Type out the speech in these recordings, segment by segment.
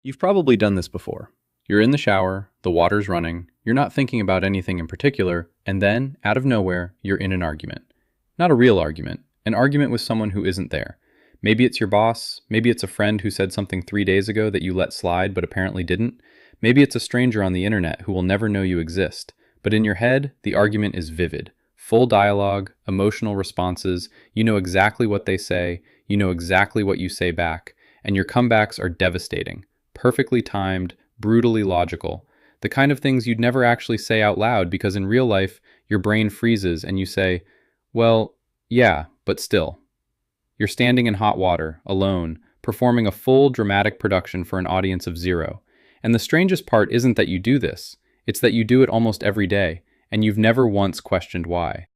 You've probably done this before. You're in the shower, the water's running, you're not thinking about anything in particular, and then, out of nowhere, you're in an argument. Not a real argument, an argument with someone who isn't there. Maybe it's your boss, maybe it's a friend who said something 3 days ago that you let slide but apparently didn't. Maybe it's a stranger on the internet who will never know you exist. But in your head, the argument is vivid. Full dialogue, emotional responses, you know exactly what they say, you know exactly what you say back, and your comebacks are devastating. Perfectly timed, brutally logical. The kind of things you'd never actually say out loud because in real life, your brain freezes and you say, well, yeah, but still. You're standing in hot water, alone, performing a full dramatic production for an audience of zero. And the strangest part isn't that you do this, it's that you do it almost every day, and you've never once questioned why.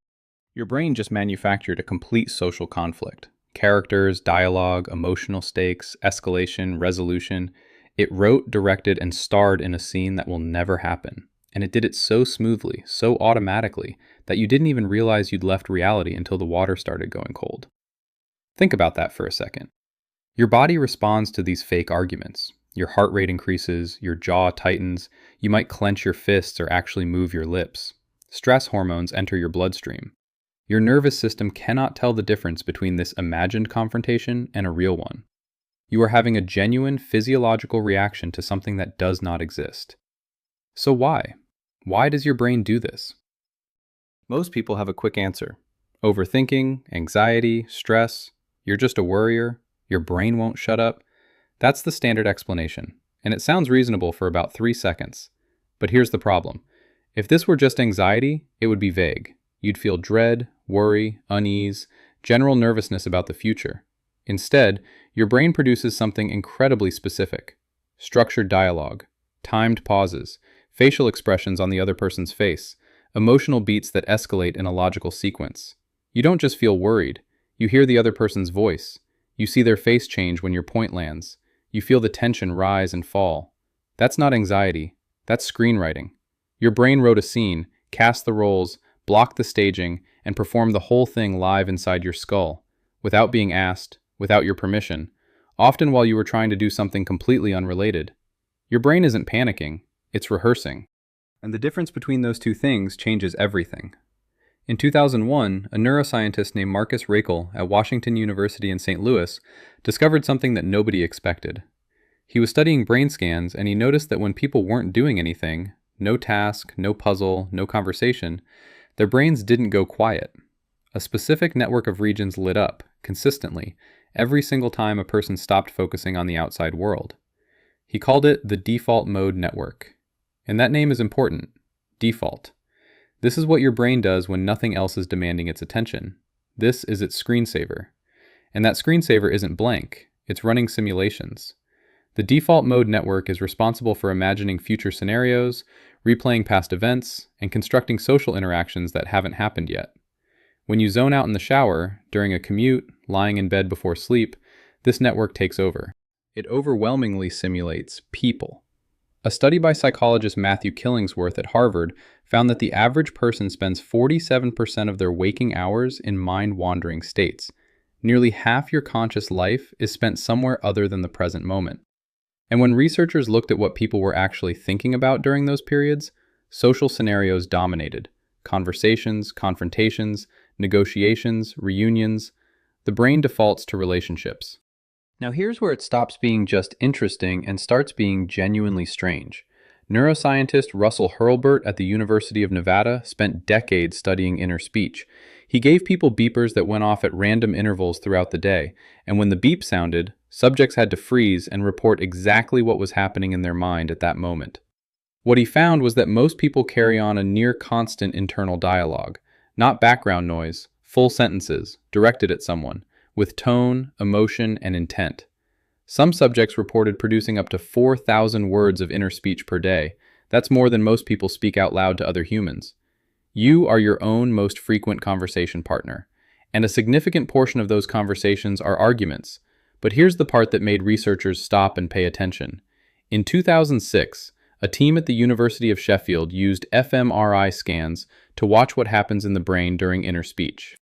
Your brain just manufactured a complete social conflict. Characters, dialogue, emotional stakes, escalation, resolution. It wrote, directed, and starred in a scene that will never happen. And it did it so smoothly, so automatically, that you didn't even realize you'd left reality until the water started going cold. Think about that for a second. Your body responds to these fake arguments. Your heart rate increases, your jaw tightens, you might clench your fists or actually move your lips. Stress hormones enter your bloodstream. Your nervous system cannot tell the difference between this imagined confrontation and a real one. You are having a genuine physiological reaction to something that does not exist. So why? Why does your brain do this? Most people have a quick answer. Overthinking, anxiety, stress, you're just a worrier, your brain won't shut up. That's the standard explanation, and it sounds reasonable for about 3 seconds. But here's the problem. If this were just anxiety, it would be vague. You'd feel dread, worry, unease, general nervousness about the future. Instead, your brain produces something incredibly specific. Structured dialogue, timed pauses, facial expressions on the other person's face, emotional beats that escalate in a logical sequence. You don't just feel worried, you hear the other person's voice. You see their face change when your point lands. You feel the tension rise and fall. That's not anxiety, that's screenwriting. Your brain wrote a scene, cast the roles, blocked the staging, and performed the whole thing live inside your skull, without being asked, without your permission, often while you were trying to do something completely unrelated. Your brain isn't panicking, it's rehearsing. And the difference between those two things changes everything. In 2001, a neuroscientist named Marcus Raichle at Washington University in St. Louis discovered something that nobody expected. He was studying brain scans and he noticed that when people weren't doing anything, no task, no puzzle, no conversation, their brains didn't go quiet. A specific network of regions lit up, consistently, every single time a person stopped focusing on the outside world. He called it the default mode network. And that name is important. Default. This is what your brain does when nothing else is demanding its attention. This is its screensaver. And that screensaver isn't blank, it's running simulations. The default mode network is responsible for imagining future scenarios, replaying past events, and constructing social interactions that haven't happened yet. When you zone out in the shower, during a commute, lying in bed before sleep, this network takes over. It overwhelmingly simulates people. A study by psychologist Matthew Killingsworth at Harvard found that the average person spends 47% of their waking hours in mind-wandering states. Nearly half your conscious life is spent somewhere other than the present moment. And when researchers looked at what people were actually thinking about during those periods, social scenarios dominated. Conversations, confrontations, negotiations, reunions. The brain defaults to relationships. Now here's where it stops being just interesting and starts being genuinely strange. Neuroscientist Russell Hurlburt at the University of Nevada spent decades studying inner speech. He gave people beepers that went off at random intervals throughout the day, and when the beep sounded, subjects had to freeze and report exactly what was happening in their mind at that moment. What he found was that most people carry on a near constant internal dialogue, not background noise, full sentences, directed at someone, with tone, emotion, and intent. Some subjects reported producing up to 4,000 words of inner speech per day. That's more than most people speak out loud to other humans. You are your own most frequent conversation partner, and a significant portion of those conversations are arguments. But here's the part that made researchers stop and pay attention. In 2006, a team at the University of Sheffield used fMRI scans to watch what happens in the brain during inner speech.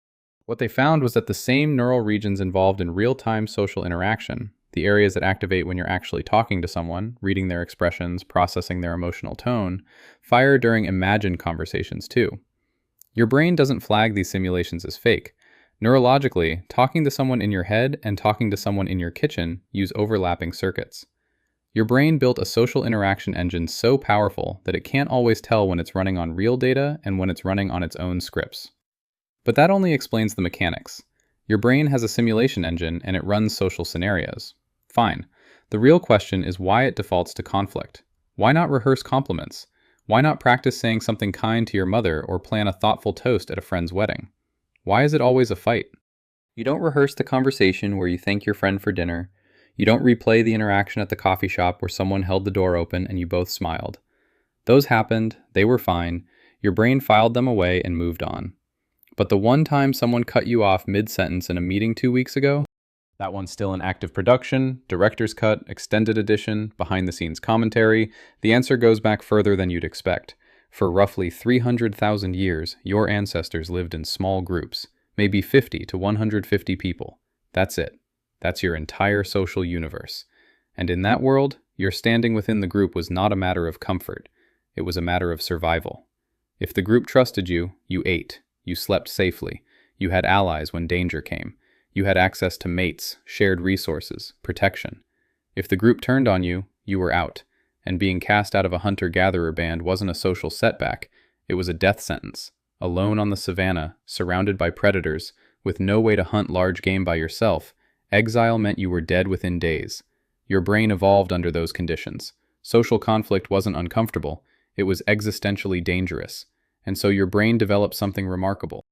What they found was that the same neural regions involved in real-time social interaction, the areas that activate when you're actually talking to someone, reading their expressions, processing their emotional tone, fire during imagined conversations too. Your brain doesn't flag these simulations as fake. Neurologically, talking to someone in your head and talking to someone in your kitchen use overlapping circuits. Your brain built a social interaction engine so powerful that it can't always tell when it's running on real data and when it's running on its own scripts. But that only explains the mechanics. Your brain has a simulation engine and it runs social scenarios. Fine. The real question is why it defaults to conflict. Why not rehearse compliments? Why not practice saying something kind to your mother or plan a thoughtful toast at a friend's wedding? Why is it always a fight? You don't rehearse the conversation where you thank your friend for dinner. You don't replay the interaction at the coffee shop where someone held the door open and you both smiled. Those happened, they were fine, your brain filed them away and moved on. But the one time someone cut you off mid-sentence in a meeting 2 weeks ago, that one's still in active production, director's cut, extended edition, behind-the-scenes commentary. The answer goes back further than you'd expect. For roughly 300,000 years, your ancestors lived in small groups, maybe 50 to 150 people. That's it. That's your entire social universe. And in that world, your standing within the group was not a matter of comfort. It was a matter of survival. If the group trusted you, you ate. You slept safely. You had allies when danger came. You had access to mates, shared resources, protection. If the group turned on you, you were out. And being cast out of a hunter-gatherer band wasn't a social setback. It was a death sentence. Alone on the savannah, surrounded by predators, with no way to hunt large game by yourself, exile meant you were dead within days. Your brain evolved under those conditions. Social conflict wasn't uncomfortable. It was existentially dangerous. And so your brain developed something remarkable.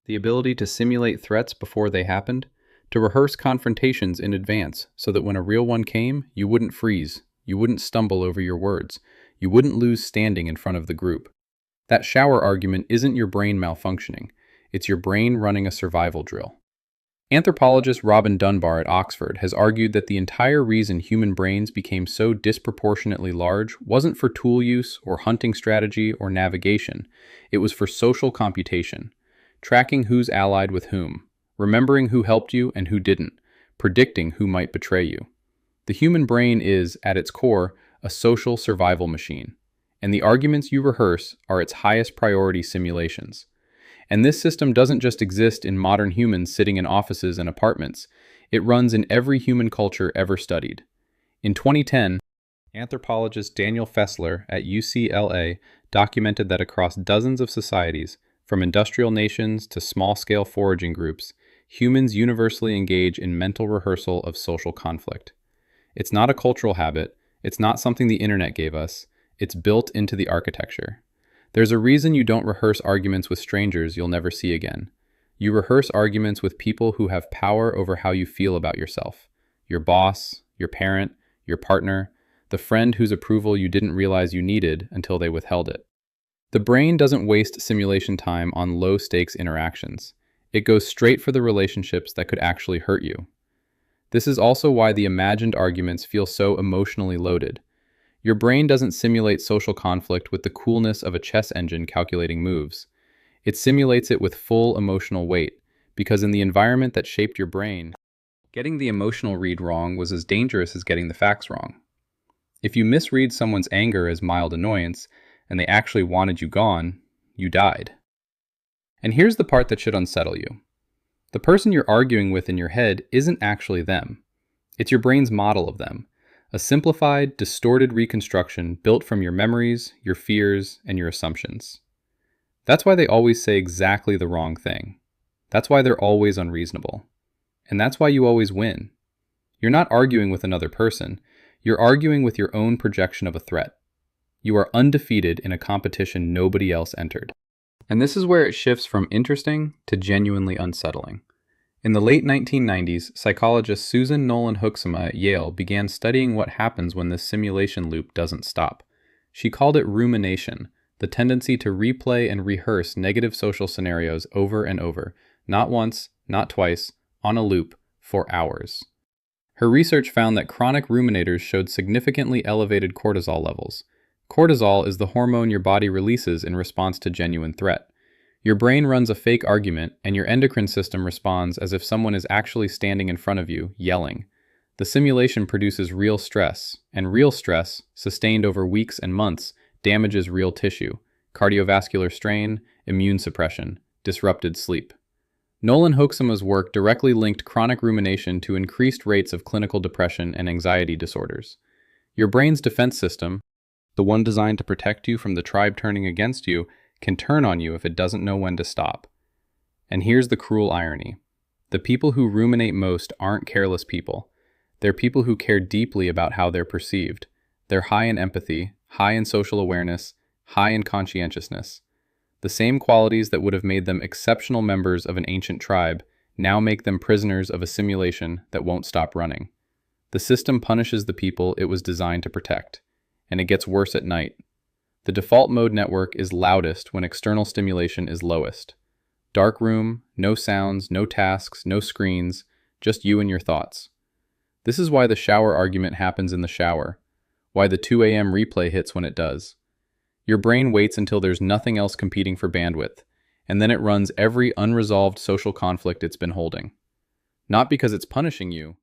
The ability to simulate threats before they happened, to rehearse confrontations in advance so that when a real one came, you wouldn't freeze, you wouldn't stumble over your words, you wouldn't lose standing in front of the group. That shower argument isn't your brain malfunctioning, it's your brain running a survival drill. Anthropologist Robin Dunbar at Oxford has argued that the entire reason human brains became so disproportionately large wasn't for tool use or hunting strategy or navigation, it was for social computation. Tracking who's allied with whom, remembering who helped you and who didn't, predicting who might betray you. The human brain is, at its core, a social survival machine, and the arguments you rehearse are its highest priority simulations. And this system doesn't just exist in modern humans sitting in offices and apartments, it runs in every human culture ever studied. In 2010, anthropologist Daniel Fessler at UCLA documented that across dozens of societies, from industrial nations to small-scale foraging groups, humans universally engage in mental rehearsal of social conflict. It's not a cultural habit, it's not something the internet gave us, it's built into the architecture. There's a reason you don't rehearse arguments with strangers you'll never see again. You rehearse arguments with people who have power over how you feel about yourself. Your boss, your parent, your partner, the friend whose approval you didn't realize you needed until they withheld it. The brain doesn't waste simulation time on low-stakes interactions. It goes straight for the relationships that could actually hurt you. This is also why the imagined arguments feel so emotionally loaded. Your brain doesn't simulate social conflict with the coolness of a chess engine calculating moves. It simulates it with full emotional weight, because in the environment that shaped your brain, getting the emotional read wrong was as dangerous as getting the facts wrong. If you misread someone's anger as mild annoyance, and they actually wanted you gone, you died. And here's the part that should unsettle you. The person you're arguing with in your head isn't actually them. It's your brain's model of them, a simplified, distorted reconstruction built from your memories, your fears, and your assumptions. That's why they always say exactly the wrong thing. That's why they're always unreasonable. And that's why you always win. You're not arguing with another person, you're arguing with your own projection of a threat. You are undefeated in a competition nobody else entered. And this is where it shifts from interesting to genuinely unsettling. In the late 1990s, psychologist Susan Nolan Hoeksema at Yale began studying what happens when this simulation loop doesn't stop. She called it rumination, the tendency to replay and rehearse negative social scenarios over and over, not once, not twice, on a loop, for hours. Her research found that chronic ruminators showed significantly elevated cortisol levels. Cortisol is the hormone your body releases in response to genuine threat. Your brain runs a fake argument, and your endocrine system responds as if someone is actually standing in front of you, yelling. The simulation produces real stress, and real stress, sustained over weeks and months, damages real tissue, cardiovascular strain, immune suppression, disrupted sleep. Nolan Hoeksema's work directly linked chronic rumination to increased rates of clinical depression and anxiety disorders. Your brain's defense system, the one designed to protect you from the tribe turning against you, can turn on you if it doesn't know when to stop. And here's the cruel irony. The people who ruminate most aren't careless people. They're people who care deeply about how they're perceived. They're high in empathy, high in social awareness, high in conscientiousness. The same qualities that would have made them exceptional members of an ancient tribe now make them prisoners of a simulation that won't stop running. The system punishes the people it was designed to protect, and it gets worse at night. The default mode network is loudest when external stimulation is lowest. Dark room, no sounds, no tasks, no screens, just you and your thoughts. This is why the shower argument happens in the shower, why the 2 a.m. replay hits when it does. Your brain waits until there's nothing else competing for bandwidth, and then it runs every unresolved social conflict it's been holding. Not because it's punishing you.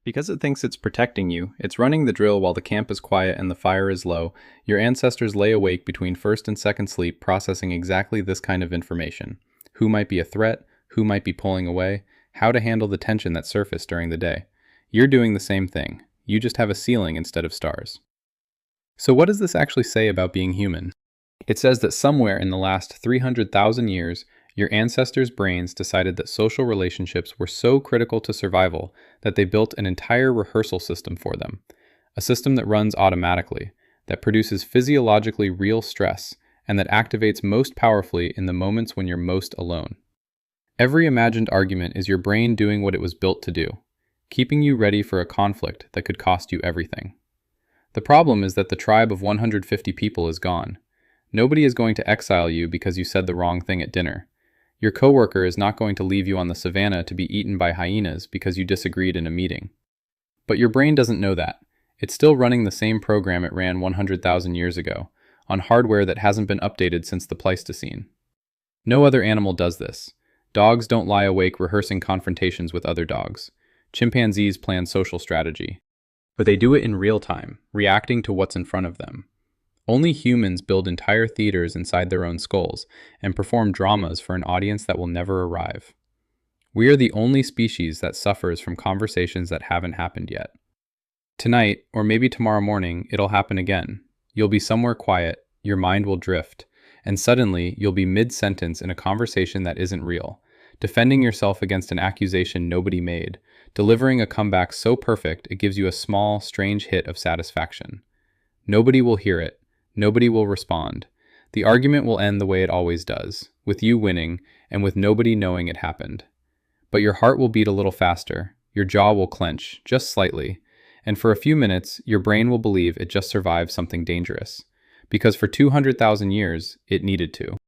Because it thinks it's protecting you, it's running the drill while the camp is quiet and the fire is low. Your ancestors lay awake between first and second sleep processing exactly this kind of information. Who might be a threat, who might be pulling away, how to handle the tension that surfaced during the day. You're doing the same thing. You just have a ceiling instead of stars. So what does this actually say about being human? It says that somewhere in the last 300,000 years, your ancestors' brains decided that social relationships were so critical to survival that they built an entire rehearsal system for them. A system that runs automatically, that produces physiologically real stress, and that activates most powerfully in the moments when you're most alone. Every imagined argument is your brain doing what it was built to do, keeping you ready for a conflict that could cost you everything. The problem is that the tribe of 150 people is gone. Nobody is going to exile you because you said the wrong thing at dinner. Your coworker is not going to leave you on the savannah to be eaten by hyenas because you disagreed in a meeting. But your brain doesn't know that. It's still running the same program it ran 100,000 years ago, on hardware that hasn't been updated since the Pleistocene. No other animal does this. Dogs don't lie awake rehearsing confrontations with other dogs. Chimpanzees plan social strategy. But they do it in real time, reacting to what's in front of them. Only humans build entire theaters inside their own skulls and perform dramas for an audience that will never arrive. We are the only species that suffers from conversations that haven't happened yet. Tonight, or maybe tomorrow morning, it'll happen again. You'll be somewhere quiet, your mind will drift, and suddenly you'll be mid-sentence in a conversation that isn't real, defending yourself against an accusation nobody made, delivering a comeback so perfect it gives you a small, strange hit of satisfaction. Nobody will hear it. Nobody will respond. The argument will end the way it always does, with you winning and with nobody knowing it happened. But your heart will beat a little faster, your jaw will clench, just slightly, and for a few minutes, your brain will believe it just survived something dangerous, because for 200,000 years, it needed to.